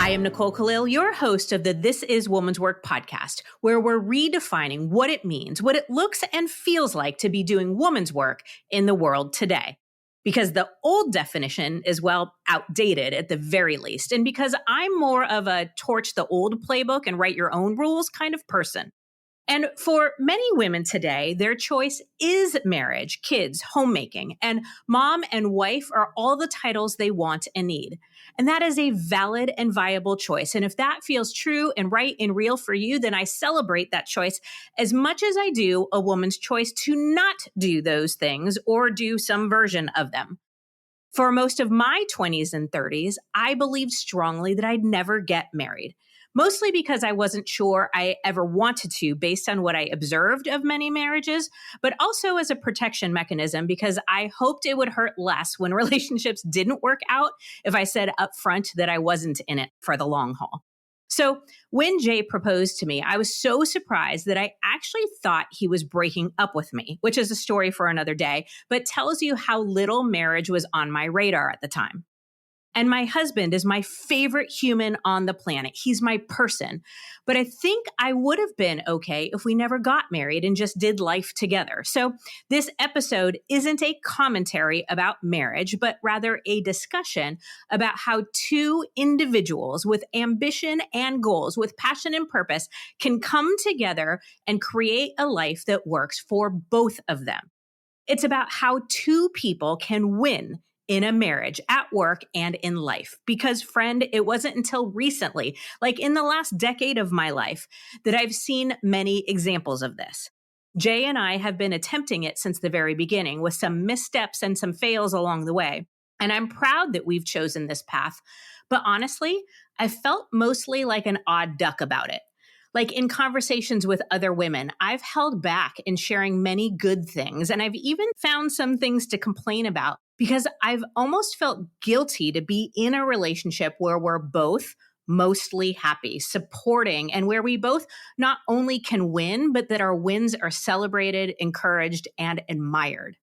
I am Nicole Khalil, your host of the This Is Woman's Work podcast, where we're redefining what it means, what it looks and feels like to be doing woman's work in the world today. Because the old definition is, well, outdated at the very least. And because I'm more of a torch the old playbook and write your own rules kind of person. And for many women today, their choice is marriage, kids, homemaking, and mom and wife are all the titles they want and need. And that is a valid and viable choice. And if that feels true and right and real for you, then I celebrate that choice as much as I do a woman's choice to not do those things or do some version of them. For most of my 20s and 30s, I believed strongly that I'd never get married. Mostly because I wasn't sure I ever wanted to based on what I observed of many marriages, but also as a protection mechanism because I hoped it would hurt less when relationships didn't work out if I said up front that I wasn't in it for the long haul. So when Jay proposed to me, I was so surprised that I actually thought he was breaking up with me, which is a story for another day, but tells you how little marriage was on my radar at the time. And my husband is my favorite human on the planet. He's my person. But I think I would have been okay if we never got married and just did life together. So this episode isn't a commentary about marriage, but rather a discussion about how two individuals with ambition and goals, with passion and purpose, can come together and create a life that works for both of them. It's about how two people can win in a marriage, at work, and in life. Because, friend, it wasn't until recently, like in the last decade of my life, that I've seen many examples of this. Jay and I have been attempting it since the very beginning, with some missteps and some fails along the way. And I'm proud that we've chosen this path. But honestly, I felt mostly like an odd duck about it. Like in conversations with other women, I've held back in sharing many good things, and I've even found some things to complain about because I've almost felt guilty to be in a relationship where we're both mostly happy, supporting, and where we both not only can win, but that our wins are celebrated, encouraged, and admired.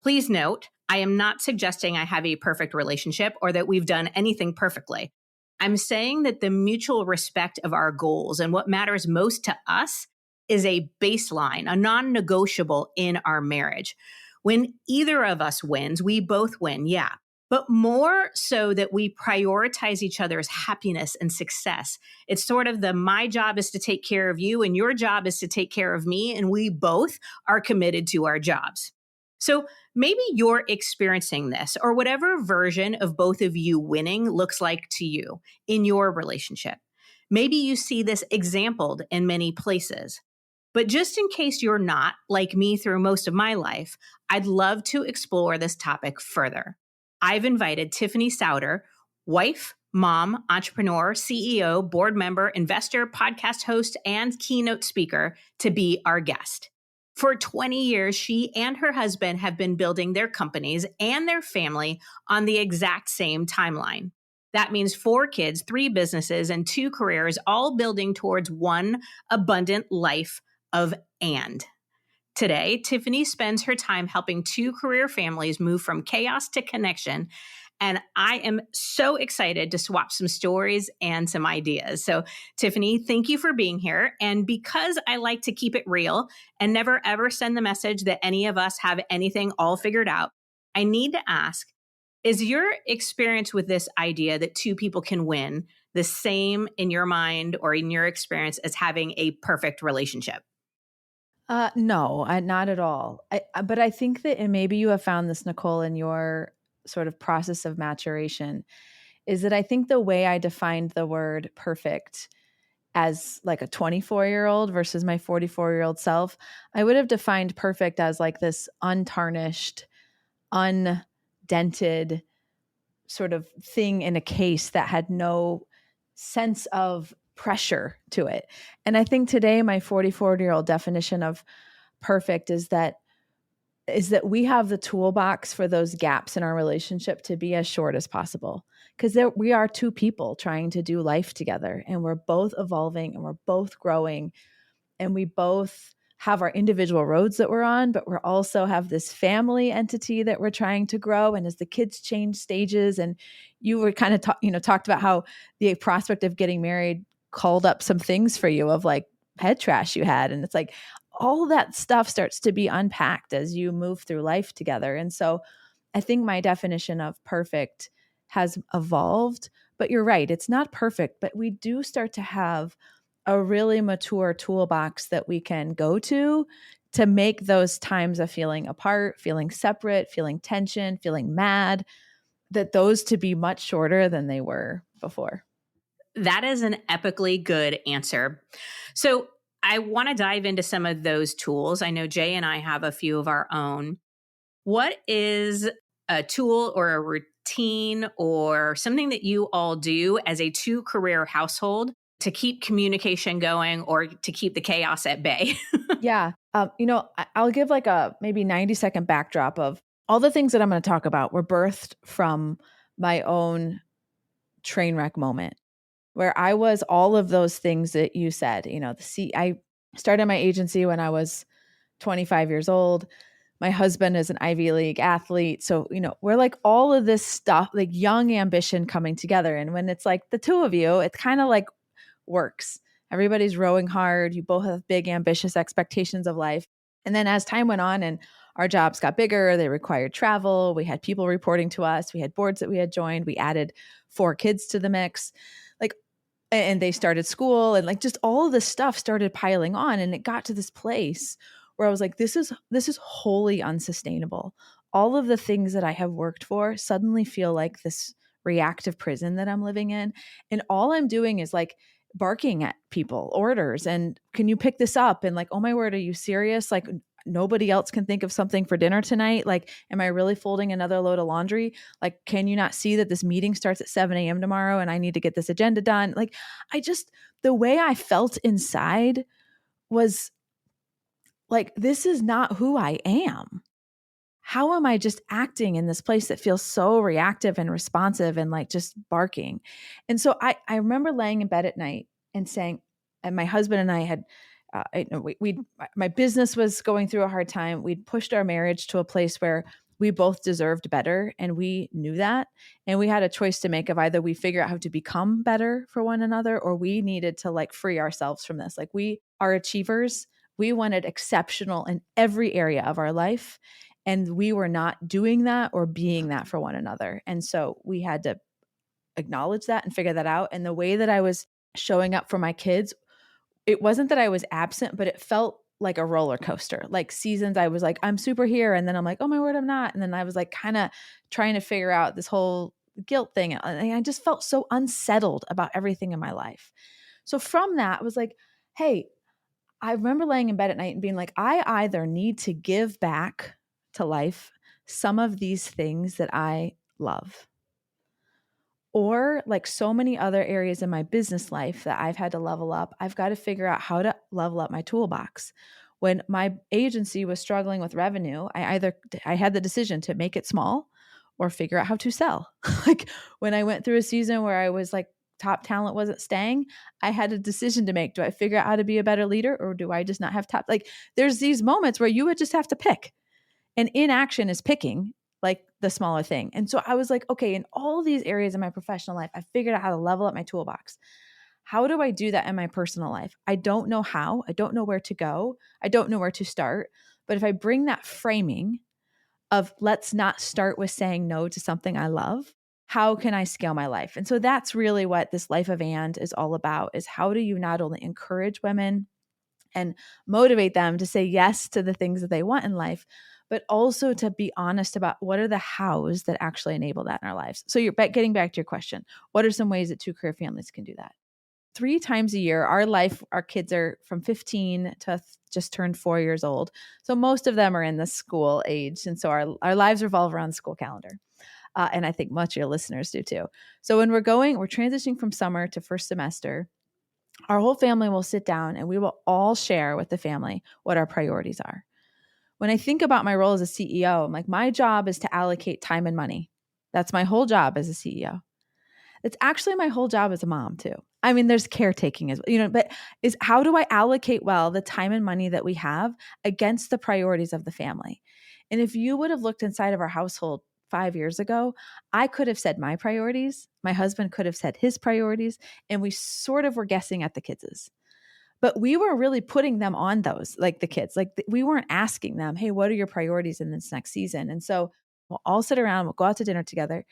Please note, I am not suggesting I have a perfect relationship or that we've done anything perfectly. I'm saying that the mutual respect of our goals and what matters most to us is a baseline, a non-negotiable in our marriage. When either of us wins, we both win, yeah. But more so that we prioritize each other's happiness and success. It's sort of the my job is to take care of you and your job is to take care of me, and we both are committed to our jobs. So maybe you're experiencing this or whatever version of both of you winning looks like to you in your relationship. Maybe you see this exampled in many places. But just in case you're not, like me through most of my life, I'd love to explore this topic further. I've invited Tiffany Sauder, wife, mom, entrepreneur, CEO, board member, investor, podcast host, and keynote speaker to be our guest. For 20 years, she and her husband have been building their companies and their family on the exact same timeline. That means 4 kids, 3 businesses, and 2 careers, all building towards one abundant life of and. Today, Tiffany spends her time helping 2 career families move from chaos to connection. And I am so excited to swap some stories and some ideas. So, Tiffany, thank you for being here. And because I like to keep it real and never ever send the message that any of us have anything all figured out, I need to ask, is your experience with this idea that 2 people can win the same in your mind or in your experience as having a perfect relationship? No, not at all. But I think that, and maybe you have found this, Nicole, in your sort of process of maturation, is that I think the way I defined the word perfect as like a 24-year-old versus my 44-year-old self, I would have defined perfect as like this untarnished, undented sort of thing in a case that had no sense of pressure to it. And I think today my 44-year-old definition of perfect is that we have the toolbox for those gaps in our relationship to be as short as possible. Because we are 2 people trying to do life together, and we're both evolving and we're both growing, and we both have our individual roads that we're on, but we're also have this family entity that we're trying to grow. And as the kids change stages, and you were kind of talked about how the prospect of getting married called up some things for you of like head trash you had. And it's like all that stuff starts to be unpacked as you move through life together. And so I think my definition of perfect has evolved, but you're right. It's not perfect, but we do start to have a really mature toolbox that we can go to make those times of feeling apart, feeling separate, feeling tension, feeling mad, that those to be much shorter than they were before. That is an epically good answer. So I want to dive into some of those tools. I know Jay and I have a few of our own. What is a tool or a routine or something that you all do as a 2-career household to keep communication going or to keep the chaos at bay? Yeah. I'll give like a maybe 90-second backdrop of all the things that I'm going to talk about were birthed from my own train wreck moment where I was all of those things that you said. I started my agency when I was 25 years old. My husband is an Ivy League athlete. So, we're like all of this stuff, like young ambition coming together. And when it's like the two of you, it's kind of like works. Everybody's rowing hard. You both have big, ambitious expectations of life. And then as time went on and our jobs got bigger, they required travel. We had people reporting to us. We had boards that we had joined. We added 4 kids to the mix. Like, and they started school and like just all of this stuff started piling on. And it got to this place where I was like, this is wholly unsustainable. All of the things that I have worked for suddenly feel like this reactive prison that I'm living in. And all I'm doing is like barking at people, orders, and can you pick this up? And like, oh my word, are you serious? Like nobody else can think of something for dinner tonight. Like, am I really folding another load of laundry? Like, can you not see that this meeting starts at 7 a.m. tomorrow and I need to get this agenda done? Like, the way I felt inside was like, this is not who I am. How am I just acting in this place that feels so reactive and responsive and like just barking? And so I remember laying in bed at night and saying, and my husband and I had, my business was going through a hard time. We'd pushed our marriage to a place where we both deserved better. And we knew that. And we had a choice to make of either we figure out how to become better for one another, or we needed to like free ourselves from this. Like we are achievers. We wanted exceptional in every area of our life. And we were not doing that or being that for one another. And so we had to acknowledge that and figure that out. And the way that I was showing up for my kids, it wasn't that I was absent, but it felt like a roller coaster. Like seasons, I was like, I'm super here. And then I'm like, oh my word, I'm not. And then I was like kind of trying to figure out this whole guilt thing. And I just felt so unsettled about everything in my life. So from that, I was like, hey, I remember laying in bed at night and being like, I either need to give back to life some of these things that I love, or like so many other areas in my business life that I've had to level up, I've got to figure out how to level up my toolbox. When my agency was struggling with revenue, I had the decision to make it small or figure out how to sell. Like when I went through a season where I was like top talent wasn't staying, I had a decision to make. Do I figure out how to be a better leader, or do I just not have top? Like there's these moments where you would just have to pick. And inaction is picking like the smaller thing. And so I was like, okay, in all these areas of my professional life, I figured out how to level up my toolbox. How do I do that in my personal life? I don't know how. I don't know where to go. I don't know where to start. But if I bring that framing of let's not start with saying no to something I love, how can I scale my life? And so that's really what this Life of And is all about, is how do you not only encourage women and motivate them to say yes to the things that they want in life, but also to be honest about what are the hows that actually enable that in our lives. So you're getting back to your question, what are some ways that 2-career families can do that? 3 times a year, our kids are from 15 to just turned 4 years old. So most of them are in the school age. And so our lives revolve around the school calendar. And I think much of your listeners do too. So when we're transitioning from summer to first semester, our whole family will sit down and we will all share with the family what our priorities are. When I think about my role as a CEO, I'm like, my job is to allocate time and money. That's my whole job as a CEO. It's actually my whole job as a mom too. I mean, there's caretaking as well, but is how do I allocate well the time and money that we have against the priorities of the family? And if you would have looked inside of our household 5 years ago, I could have said my priorities. My husband could have said his priorities, and we sort of were guessing at the kids'. But we were really putting them on those, like the kids. Like we weren't asking them, hey, what are your priorities in this next season? And so we'll all sit around, we'll go out to dinner together,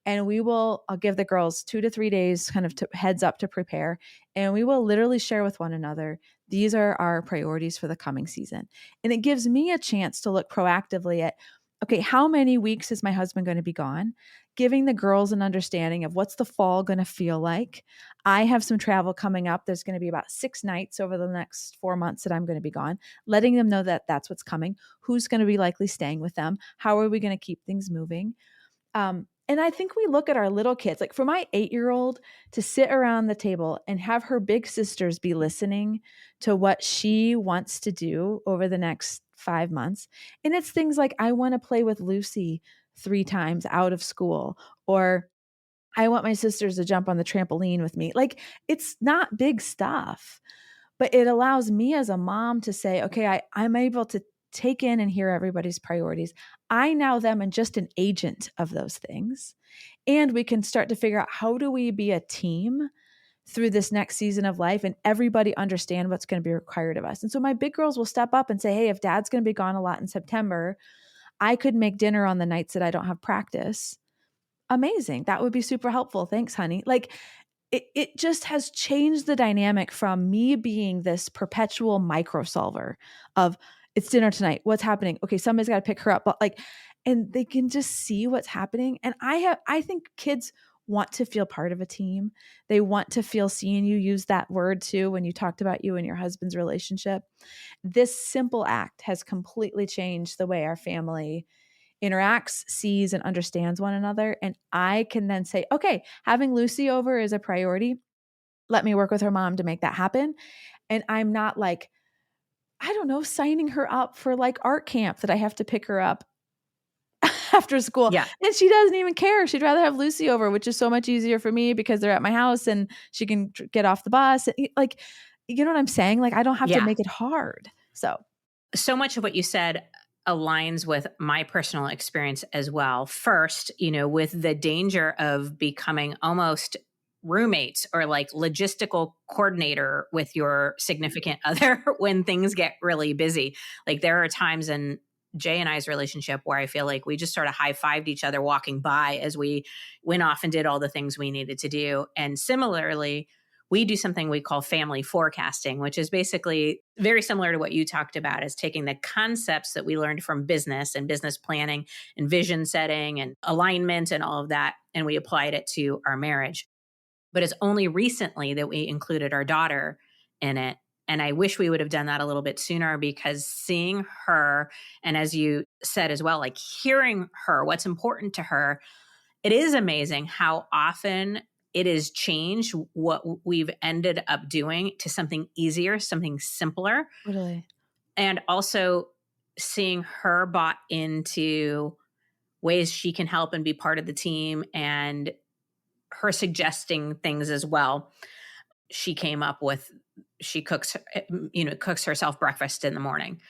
and I'll give the girls 2 to 3 days kind of heads up to prepare. And we will literally share with one another, these are our priorities for the coming season. And it gives me a chance to look proactively at, okay, how many weeks is my husband going to be gone? Giving the girls an understanding of what's the fall going to feel like. I have some travel coming up. There's going to be about 6 nights over the next 4 months that I'm going to be gone, letting them know that that's what's coming. Who's going to be likely staying with them? How are we going to keep things moving? And I think we look at our little kids, like for my 8-year-old to sit around the table and have her big sisters be listening to what she wants to do over the next 5 months. And it's things like, I want to play with Lucy 3 times out of school, or I want my sisters to jump on the trampoline with me. Like, it's not big stuff, but it allows me as a mom to say, okay, I'm able to take in and hear everybody's priorities. I now am just an agent of those things. And we can start to figure out, how do we be a team through this next season of life, and everybody understand what's going to be required of us. And so my big girls will step up and say, hey, if dad's going to be gone a lot in September, I could make dinner on the nights that I don't have practice. Amazing. That would be super helpful. Thanks, honey. Like, it just has changed the dynamic from me being this perpetual micro solver of, it's dinner tonight. What's happening? Okay, somebody's got to pick her up. But like, and they can just see what's happening. And I think kids want to feel part of a team. They want to feel seen. You use that word too when you talked about you and your husband's relationship. This simple act has completely changed the way our family interacts, sees, and understands one another. And I can then say, okay, having Lucy over is a priority. Let me work with her mom to make that happen. And I'm not like, I don't know, signing her up for like art camp that I have to pick her up after school. Yeah. And she doesn't even care. She'd rather have Lucy over, which is so much easier for me because they're at my house and she can get off the bus. Like, you know what I'm saying? Like, I don't have to make it hard. So much of what you said aligns with my personal experience as well. First, with the danger of becoming almost roommates or like logistical coordinator with your significant other when things get really busy. Like, there are times in Jay and I's relationship where I feel like we just sort of high-fived each other walking by as we went off and did all the things we needed to do. And similarly, we do something we call family forecasting, which is basically very similar to what you talked about, is taking the concepts that we learned from business and business planning and vision setting and alignment and all of that, and we applied it to our marriage. But it's only recently that we included our daughter in it. And I wish we would have done that a little bit sooner, because seeing her, and as you said as well, like hearing her, what's important to her, it is amazing how often it has changed what we've ended up doing to something easier, something simpler. Totally. And also seeing her bought into ways she can help and be part of the team, and her suggesting things as well. She came up with, she cooks herself breakfast in the morning.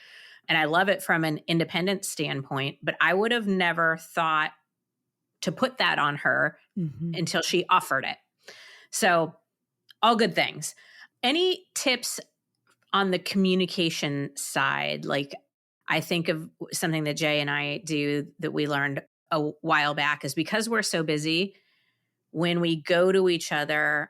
And I love it from an independent standpoint, but I would have never thought to put that on her until she offered it. So, all good things. Any tips on the communication side? Like, I think of something that Jay and I do that we learned a while back is, because we're so busy, when we go to each other,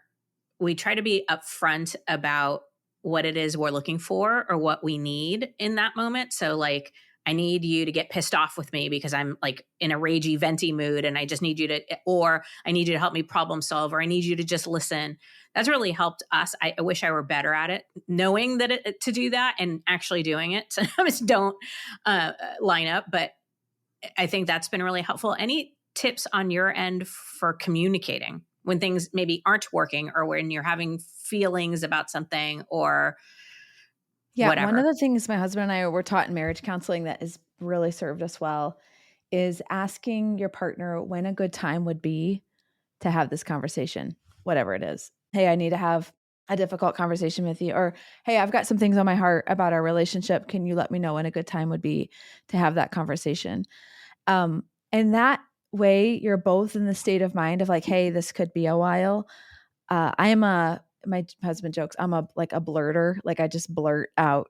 we try to be upfront about what it is we're looking for or what we need in that moment. So like, I need you to get pissed off with me because I'm like in a ragey, venty mood, and I just need you to, or I need you to help me problem solve, or I need you to just listen. That's really helped us. I wish I were better at it, knowing that to do that and actually doing it. Sometimes don't line up, but I think that's been really helpful. Any tips on your end for communicating when things maybe aren't working, or when you're having feelings about something, or whatever? One of the things my husband and I were taught in marriage counseling that has really served us well is asking your partner when a good time would be to have this conversation, whatever it is. Hey, I need to have a difficult conversation with you, or hey, I've got some things on my heart about our relationship. Can you let me know when a good time would be to have that conversation? And that way you're both in the state of mind of like, hey, this could be a while. My husband jokes, I'm a blurter. Like I just blurt out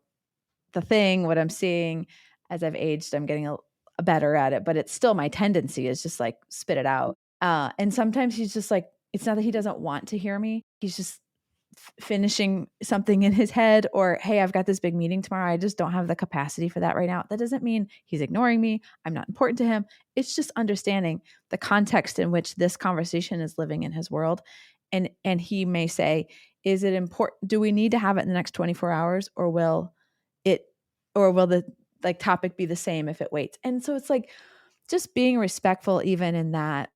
the thing, what I'm seeing. As I've aged, I'm getting a better at it, but it's still my tendency is just like spit it out. And sometimes he's just like, it's not that he doesn't want to hear me. He's just finishing something in his head, or, hey, I've got this big meeting tomorrow. I just don't have the capacity for that right now. That doesn't mean he's ignoring me. I'm not important to him. It's just understanding the context in which this conversation is living in his world. And he may say, is it important? Do we need to have it in the next 24 hours, or will the like topic be the same if it waits? And so it's like just being respectful even in that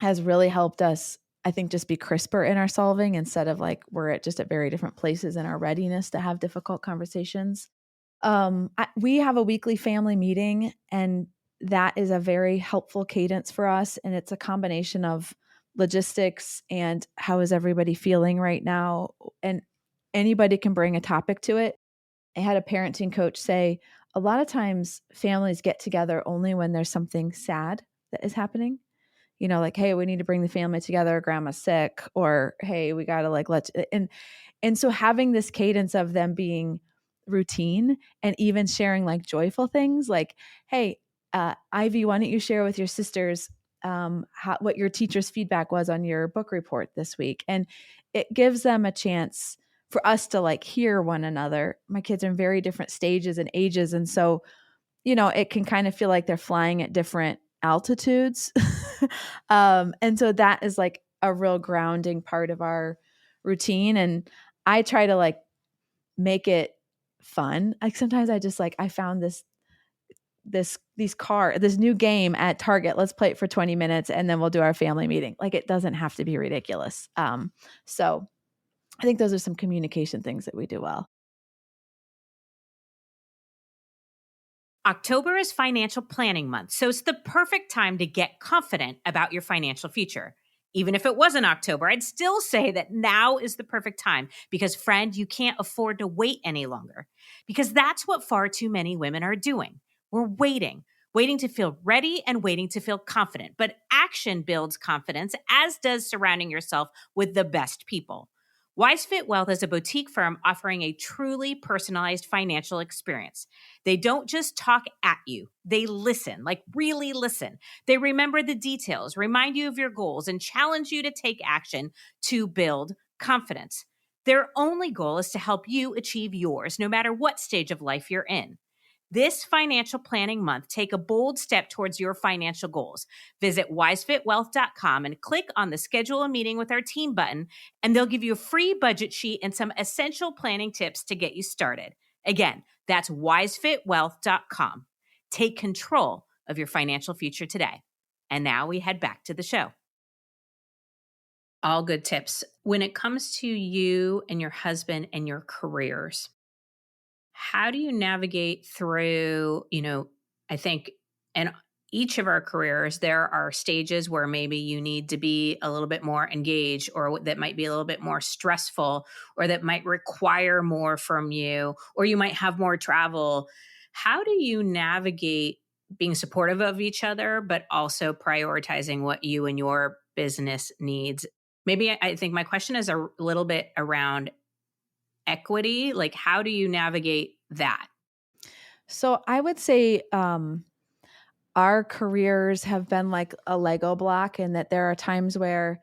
has really helped us, I think, just be crisper in our solving instead of like we're at very different places in our readiness to have difficult conversations. We have a weekly family meeting, and that is a very helpful cadence for us. And it's a combination of logistics and how is everybody feeling right now. And anybody can bring a topic to it. I had a parenting coach say a lot of times families get together only when there's something sad that is happening. Like, hey, we need to bring the family together. Grandma's sick, or hey, we got to like, and so having this cadence of them being routine and even sharing like joyful things like, hey, Ivy, why don't you share with your sisters what your teacher's feedback was on your book report this week? And it gives them a chance for us to like hear one another. My kids are in very different stages and ages. And so, it can kind of feel like they're flying at different altitudes. And so that is like a real grounding part of our routine. And I try to like make it fun. Like sometimes I just like, I found this new game at Target. Let's play it for 20 minutes and then we'll do our family meeting. Like it doesn't have to be ridiculous. So I think those are some communication things that we do well. October is financial planning month, so it's the perfect time to get confident about your financial future. Even if it wasn't October, I'd still say that now is the perfect time because, friend, you can't afford to wait any longer, because that's what far too many women are doing. We're waiting to feel ready and waiting to feel confident. But action builds confidence, as does surrounding yourself with the best people. Wise Fit Wealth is a boutique firm offering a truly personalized financial experience. They don't just talk at you, they listen, like really listen. They remember the details, remind you of your goals, and challenge you to take action to build confidence. Their only goal is to help you achieve yours, no matter what stage of life you're in. This financial planning month, take a bold step towards your financial goals. Visit wisefitwealth.com and click on the schedule a meeting with our team button, and they'll give you a free budget sheet and some essential planning tips to get you started. Again, that's wisefitwealth.com. Take control of your financial future today. And now we head back to the show. All good tips. When it comes to you and your husband and your careers, how do you navigate through, I think in each of our careers, there are stages where maybe you need to be a little bit more engaged, or that might be a little bit more stressful, or that might require more from you, or you might have more travel. How do you navigate being supportive of each other, but also prioritizing what you and your business needs? Maybe I think my question is a little bit around equity. Like, how do you navigate that? So I would say our careers have been like a Lego block, in that there are times where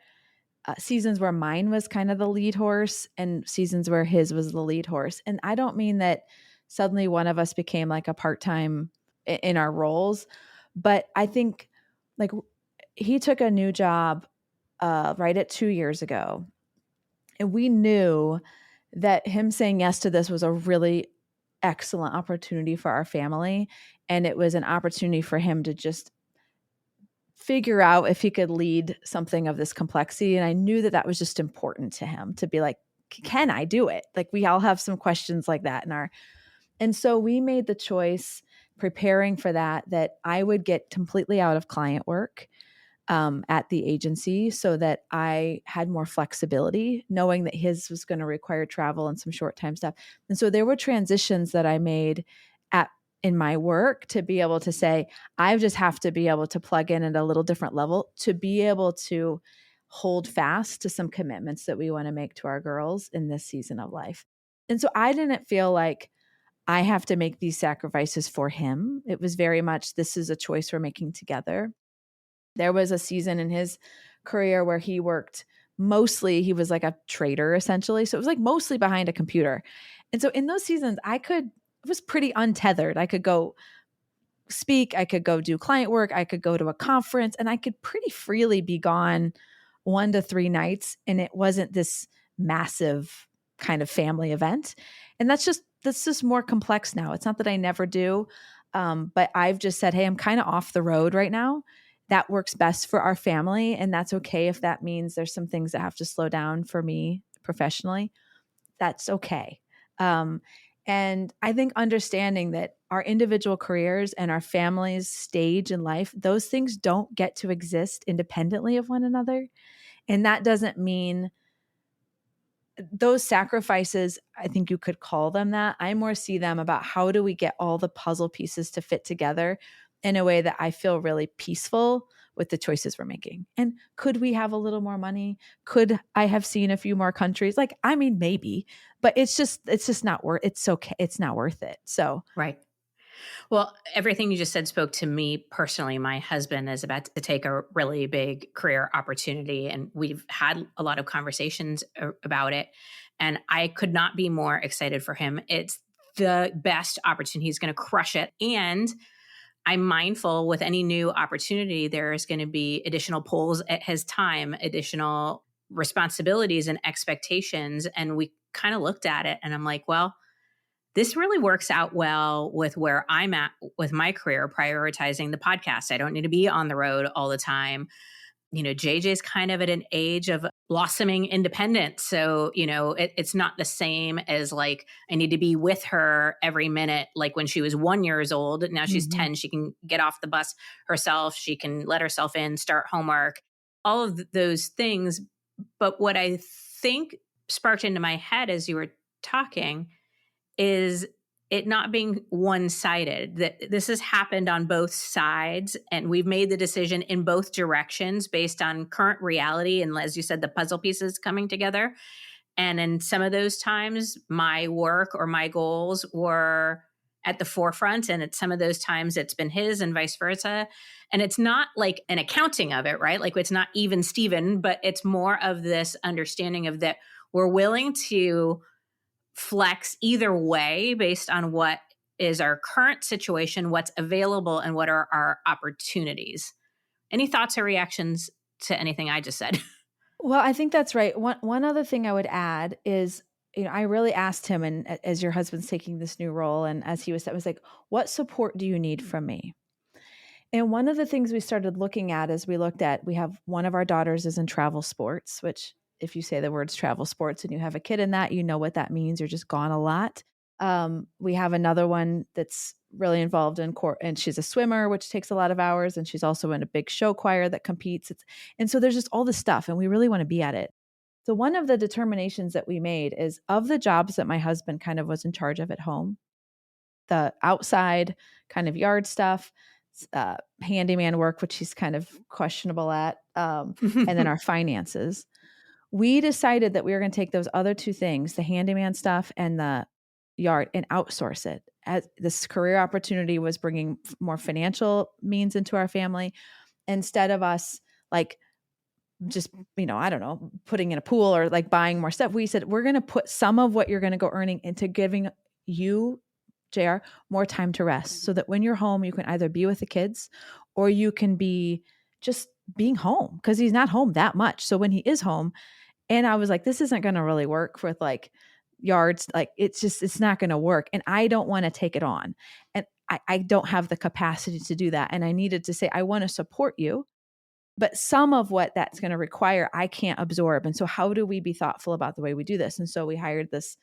seasons where mine was kind of the lead horse and seasons where his was the lead horse. And I don't mean that suddenly one of us became like a part-time in our roles, but I think like he took a new job right at 2 years ago. And we knew that him saying yes to this was a really excellent opportunity for our family. And it was an opportunity for him to just figure out if he could lead something of this complexity. And I knew that that was just important to him to be like, can I do it? Like we all have some questions like that and so we made the choice preparing for that I would get completely out of client work. at the agency so that I had more flexibility, knowing that his was going to require travel and some short time stuff. And so there were transitions that I made at in my work to be able to say, I just have to be able to plug in at a little different level to be able to hold fast to some commitments that we want to make to our girls in this season of life. And so I didn't feel like I have to make these sacrifices for him. It was very much, this is a choice we're making together. There was a season in his career where he worked mostly, he was like a trader essentially. So it was like mostly behind a computer. And so in those seasons, it was pretty untethered. I could go speak, I could go do client work, I could go to a conference, and I could pretty freely be gone 1 to 3 nights. And it wasn't this massive kind of family event. And that's just more complex now. It's not that I never do, but I've just said, hey, I'm kind of off the road right now. That works best for our family. And that's okay if that means there's some things that have to slow down for me professionally. That's okay. And I think understanding that our individual careers and our family's stage in life, those things don't get to exist independently of one another. And that doesn't mean those sacrifices, I think you could call them that. I more see them about how do we get all the puzzle pieces to fit together in a way that I feel really peaceful with the choices we're making. And could we have a little more money? Could I have seen a few more countries? Like, I mean, maybe, but it's just not worth, it's okay. It's not worth it. So Right. Well, everything you just said spoke to me personally. My husband is about to take a really big career opportunity, and we've had a lot of conversations about it. And I could not be more excited for him. It's the best opportunity. He's going to crush it. And I'm mindful with any new opportunity, there's going to be additional pulls at his time, additional responsibilities and expectations. And we kind of looked at it and I'm like, well, this really works out well with where I'm at with my career, prioritizing the podcast. I don't need to be on the road all the time. JJ's kind of at an age of blossoming independence. So, it's not the same as like, I need to be with her every minute. Like when she was 1 years old, now she's 10, she can get off the bus herself. She can let herself in, start homework, all of those things. But what I think sparked into my head as you were talking is it not being one-sided, that this has happened on both sides and we've made the decision in both directions based on current reality. And as you said, the puzzle pieces coming together. And in some of those times, my work or my goals were at the forefront. And at some of those times it's been his and vice versa. And it's not like an accounting of it, right? Like it's not even Steven, but it's more of this understanding of that we're willing to flex either way based on what is our current situation, what's available, and what are our opportunities. Any thoughts or reactions to anything I just said? well, I think that's right. One other thing I would add is, I really asked him, and as your husband's taking this new role, and as he was, I was like, what support do you need from me? And one of the things we started looking at is we have one of our daughters is in travel sports, which if you say the words travel sports and you have a kid in that, you know what that means. You're just gone a lot. We have another one that's really involved in court, and she's a swimmer, which takes a lot of hours. And she's also in a big show choir that competes. And so there's just all this stuff, and we really want to be at it. So one of the determinations that we made is, of the jobs that my husband kind of was in charge of at home, the outside kind of yard stuff, handyman work, which he's kind of questionable at, and then our finances. We decided that we were going to take those other two things, the handyman stuff and the yard, and outsource it. As this career opportunity was bringing more financial means into our family, instead of us like just, I don't know, putting in a pool or like buying more stuff. We said, we're going to put some of what you're going to go earning into giving you, JR, more time to rest, so that when you're home, you can either be with the kids or you can be just being home, because he's not home that much. So when he is home, and I was like, this isn't going to really work with like yards. Like it's not going to work. And I don't want to take it on. And I don't have the capacity to do that. And I needed to say, I want to support you, but some of what that's going to require, I can't absorb. And so how do we be thoughtful about the way we do this? And so we hired this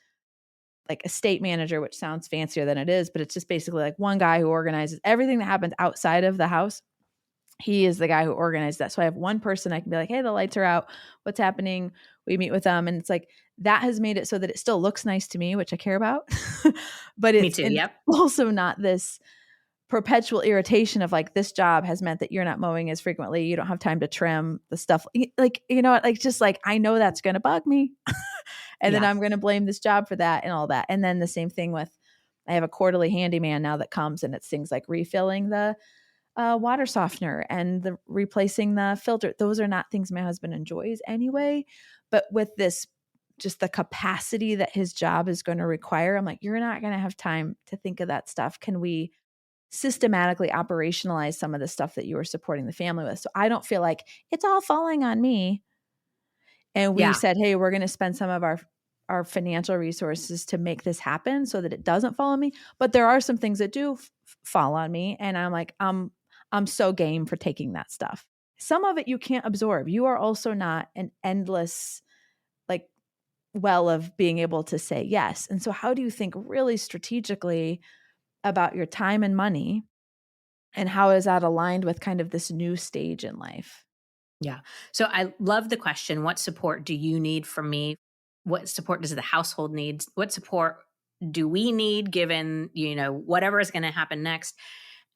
like estate manager, which sounds fancier than it is, but it's just basically like one guy who organizes everything that happens outside of the house. he is the guy who organized that. So I have one person I can be like, hey, the lights are out. What's happening? We meet with them. And it's like, that has made it so that it still looks nice to me, which I care about. But Me too. it's Yep. also not this perpetual irritation of like, this job has meant that you're not mowing as frequently. You don't have time to trim the stuff. Like, you know, like just like, I know that's going to bug me. And then Yeah. I'm going to blame this job for that and all that. And then the same thing with, I have a quarterly handyman now that comes, and it's things like refilling the water softener and the replacing the filter. Those are not things my husband enjoys anyway. But with this, just the capacity that his job is going to require, I'm like, you're not going to have time to think of that stuff. Can we systematically operationalize some of the stuff that you were supporting the family with? So I don't feel like it's all falling on me. And we Yeah. said, hey, we're going to spend some of our financial resources to make this happen so that it doesn't fall on me. But there are some things that do fall on me. And I'm like, I'm so game for taking that stuff. Some of it you can't absorb. You are also not an endless, like, well of being able to say yes. And so how do you think really strategically about your time and money, and how is that aligned with kind of this new stage in life? Yeah. So I love the question. What support do you need from me? What support does the household need? What support do we need given, whatever is going to happen next?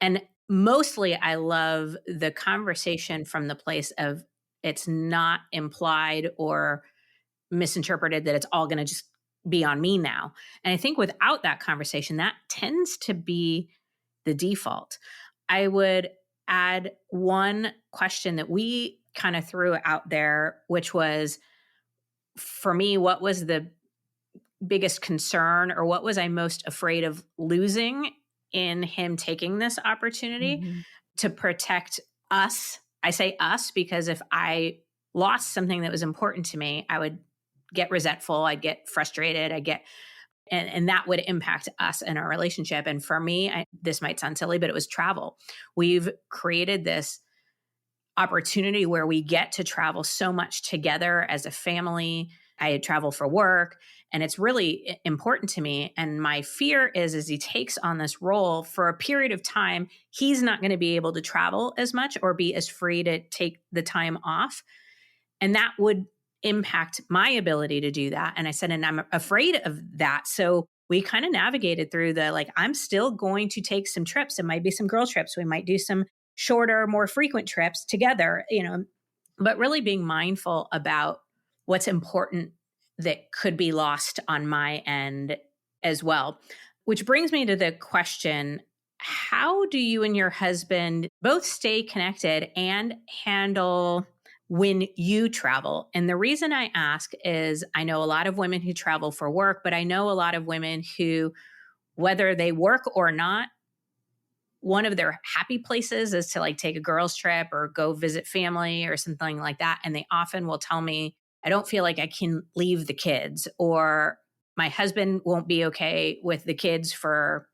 And mostly I love the conversation from the place of it's not implied or misinterpreted that it's all going to just be on me now. And I think without that conversation, that tends to be the default. I would add one question that we kind of threw out there, which was for me, what was the biggest concern or what was I most afraid of losing in him taking this opportunity Mhm. to protect us? I say us because if I lost something that was important to me, I would get resentful, I'd get frustrated, and that would impact us and our relationship. And for me, this might sound silly, but it was travel. We've created this opportunity where we get to travel so much together as a family. I travel for work and it's really important to me. And my fear is as he takes on this role for a period of time, he's not going to be able to travel as much or be as free to take the time off. And that would impact my ability to do that. And I said, and I'm afraid of that. So we kind of navigated through the like, I'm still going to take some trips. It might be some girl trips. We might do some shorter, more frequent trips together, but really being mindful about what's important that could be lost on my end as well. Which brings me to the question, how do you and your husband both stay connected and handle when you travel? And the reason I ask is I know a lot of women who travel for work, but I know a lot of women who, whether they work or not, one of their happy places is to like take a girls trip or go visit family or something like that. And they often will tell me, I don't feel like I can leave the kids, or my husband won't be okay with the kids for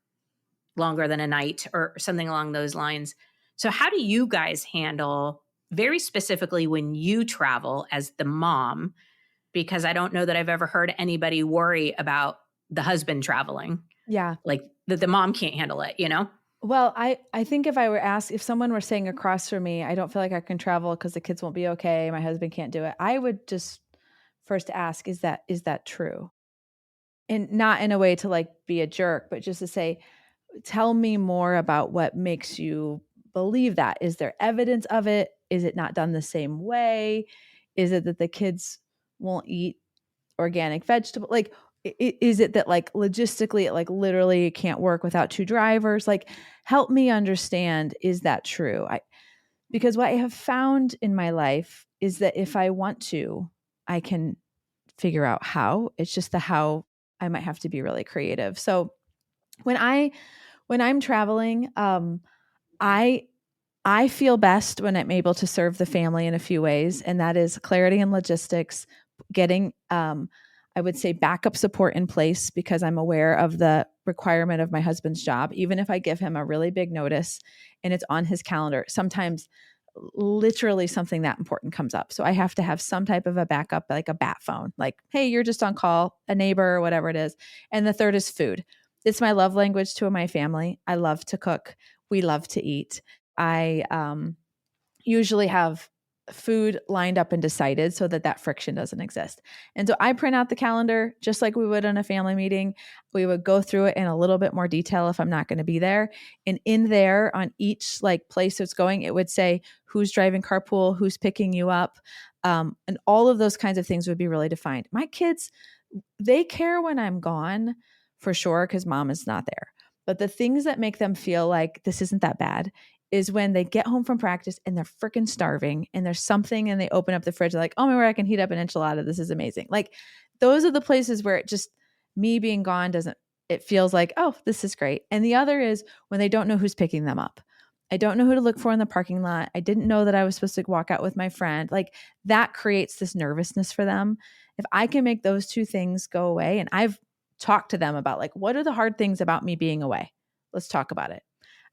longer than a night or something along those lines. So how do you guys handle very specifically when you travel as the mom? Because I don't know that I've ever heard anybody worry about the husband traveling, Yeah. like that the mom can't handle it. Well, I think if I were asked, if someone were saying across from me, I don't feel like I can travel because the kids won't be okay, my husband can't do it, I would just first ask, is that true? And not in a way to like be a jerk, but just to say, tell me more about what makes you believe that. Is there evidence of it? Is it not done the same way? Is it that the kids won't eat organic vegetable? Like, is it that like logistically it like literally can't work without two drivers? Like, help me understand, is that true? Because what I have found in my life is that if I want to, I can figure out how. It's just the how, I might have to be really creative. So when I'm traveling, I I feel best when I'm able to serve the family in a few ways, and that is clarity and logistics, getting, I would say, backup support in place because I'm aware of the requirement of my husband's job. Even if I give him a really big notice and it's on his calendar, sometimes literally something that important comes up. So I have to have some type of a backup, like a bat phone, like, hey, you're just on call, a neighbor, or whatever it is. And the third is food. It's my love language to my family. I love to cook. We love to eat. I usually have food lined up and decided so that that friction doesn't exist. And so I print out the calendar just like we would in a family meeting. We would go through it in a little bit more detail if I'm not going to be there. And in there on each like place it's going, it would say who's driving carpool, who's picking you up. And all of those kinds of things would be really defined. My kids, they care when I'm gone for sure because mom is not there. But the things that make them feel like this isn't that bad is when they get home from practice and they're freaking starving and there's something and they open up the fridge, they're like, oh my word, I can heat up an enchilada. This is amazing. Like those are the places where it just, me being gone doesn't, it feels like, oh, this is great. And the other is when they don't know who's picking them up. I don't know who to look for in the parking lot. I didn't know that I was supposed to walk out with my friend. Like that creates this nervousness for them. If I can make those two things go away, and I've talked to them about like, what are the hard things about me being away? Let's talk about it.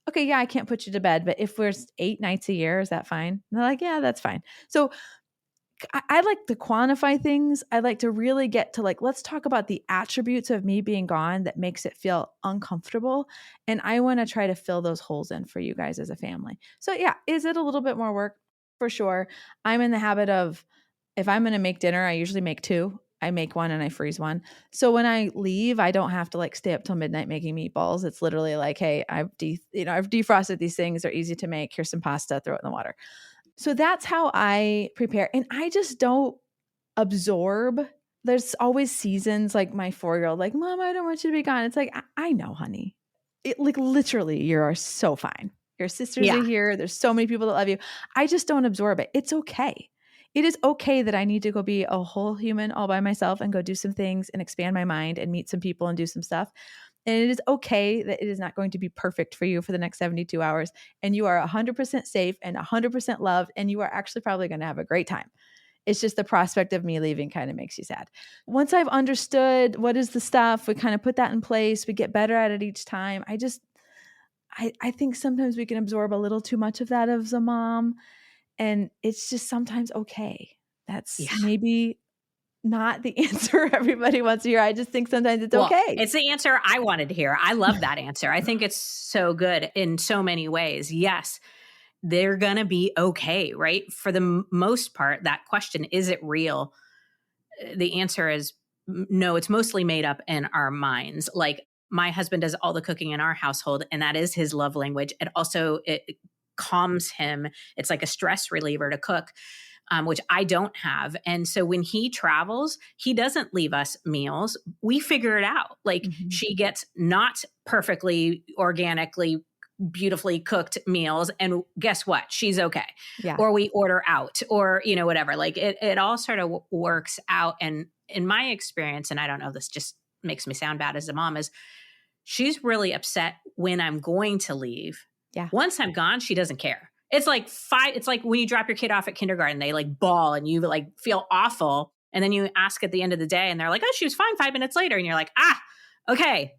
Okay, yeah, I can't put you to bed, but if we're 8 nights a year, is that fine? And they're like, yeah, that's fine. So I like to quantify things. I like to really get to like, let's talk about the attributes of me being gone that makes it feel uncomfortable. And I want to try to fill those holes in for you guys as a family. So yeah, is it a little bit more work? For sure. I'm in the habit of, if I'm going to make dinner, I usually make two. I make one and I freeze one. So when I leave, I don't have to like stay up till midnight making meatballs. It's literally like, hey, I've defrosted these things. They're easy to make. Here's some pasta, throw it in the water. So that's how I prepare. And I just don't absorb. There's always seasons like my 4-year-old, like, Mom, I don't want you to be gone. It's like, I know, honey. It like literally, you are so fine. Your sisters are Yeah. here. There's so many people that love you. I just don't absorb it. It's okay. It is okay that I need to go be a whole human all by myself and go do some things and expand my mind and meet some people and do some stuff. And it is okay that it is not going to be perfect for you for the next 72 hours. And you are 100% safe and 100% loved. And you are actually probably going to have a great time. It's just the prospect of me leaving kind of makes you sad. Once I've understood what is the stuff, we kind of put that in place. We get better at it each time. I think sometimes we can absorb a little too much of that as a mom. And it's just sometimes okay. That's Yeah. maybe not the answer everybody wants to hear. I just think sometimes it's Well, okay. it's the answer I wanted to hear. I love that answer. I think it's so good in so many ways. Yes, they're going to be okay, right? For the most part, that question, is it real? The answer is no, it's mostly made up in our minds. Like my husband does all the cooking in our household, and that is his love language. And also, it calms him. It's like a stress reliever to cook. Which I don't have. And so when he travels, he doesn't leave us meals. We figure it out. Like she gets not perfectly, organically, beautifully cooked meals. And guess what? She's okay. Yeah. Or we order out or, whatever. Like it all sort of works out. And in my experience, and I don't know, this just makes me sound bad as a mom, is she's really upset when I'm going to leave. Yeah. Once I'm gone, she doesn't care. It's like when you drop your kid off at kindergarten, they like bawl and you like feel awful. And then you ask at the end of the day and they're like, oh, she was fine 5 minutes later. And you're like, okay.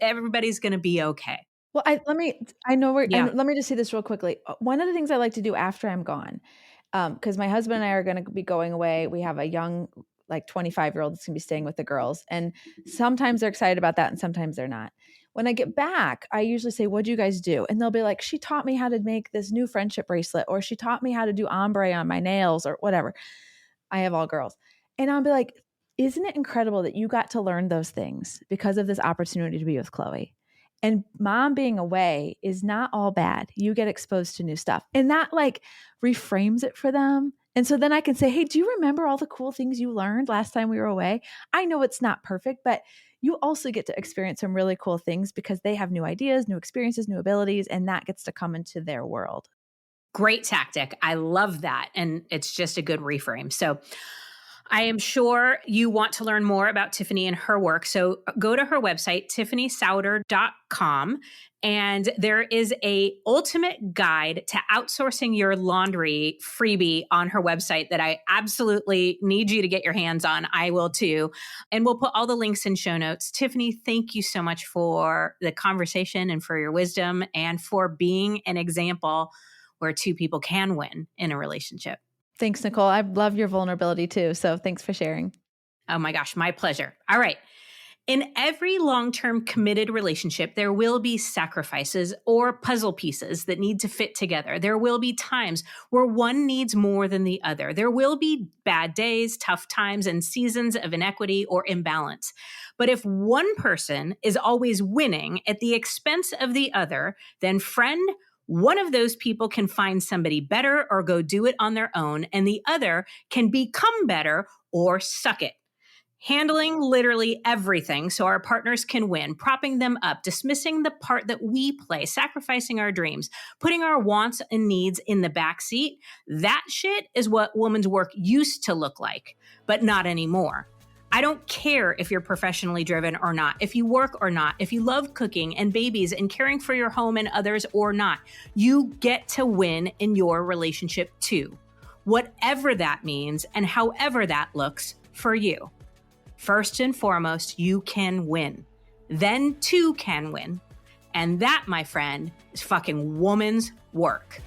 Everybody's going to be okay. Well, let me just say this real quickly. One of the things I like to do after I'm gone, because my husband and I are going to be going away. We have a young, like 25-year-old that's going to be staying with the girls. And sometimes they're excited about that and sometimes they're not. When I get back, I usually say, what'd you guys do? And they'll be like, she taught me how to make this new friendship bracelet, or she taught me how to do ombre on my nails or whatever. I have all girls. And I'll be like, isn't it incredible that you got to learn those things because of this opportunity to be with Chloe? And mom being away is not all bad. You get exposed to new stuff. And that like reframes it for them. And so then I can say, hey, do you remember all the cool things you learned last time we were away? I know it's not perfect, but you also get to experience some really cool things because they have new ideas, new experiences, new abilities, and that gets to come into their world. Great tactic. I love that. And it's just a good reframe. So I am sure you want to learn more about Tiffany and her work. So go to her website, tiffanysauder.com. And there is a ultimate guide to outsourcing your laundry freebie on her website that I absolutely need you to get your hands on. I will too. And we'll put all the links in show notes. Tiffany, thank you so much for the conversation and for your wisdom and for being an example where two people can win in a relationship. Thanks, Nicole. I love your vulnerability too. So thanks for sharing. Oh my gosh, my pleasure. All right. In every long-term committed relationship, there will be sacrifices or puzzle pieces that need to fit together. There will be times where one needs more than the other. There will be bad days, tough times, and seasons of inequity or imbalance. But if one person is always winning at the expense of the other, then friend, one of those people can find somebody better or go do it on their own, and the other can become better or suck it. Handling literally everything so our partners can win, propping them up, dismissing the part that we play, sacrificing our dreams, putting our wants and needs in the back seat. That shit is what woman's work used to look like, but not anymore. I don't care if you're professionally driven or not, if you work or not, if you love cooking and babies and caring for your home and others or not. You get to win in your relationship too, whatever that means and however that looks for you. First and foremost, you can win. Then two can win. And that, my friend, is fucking woman's work.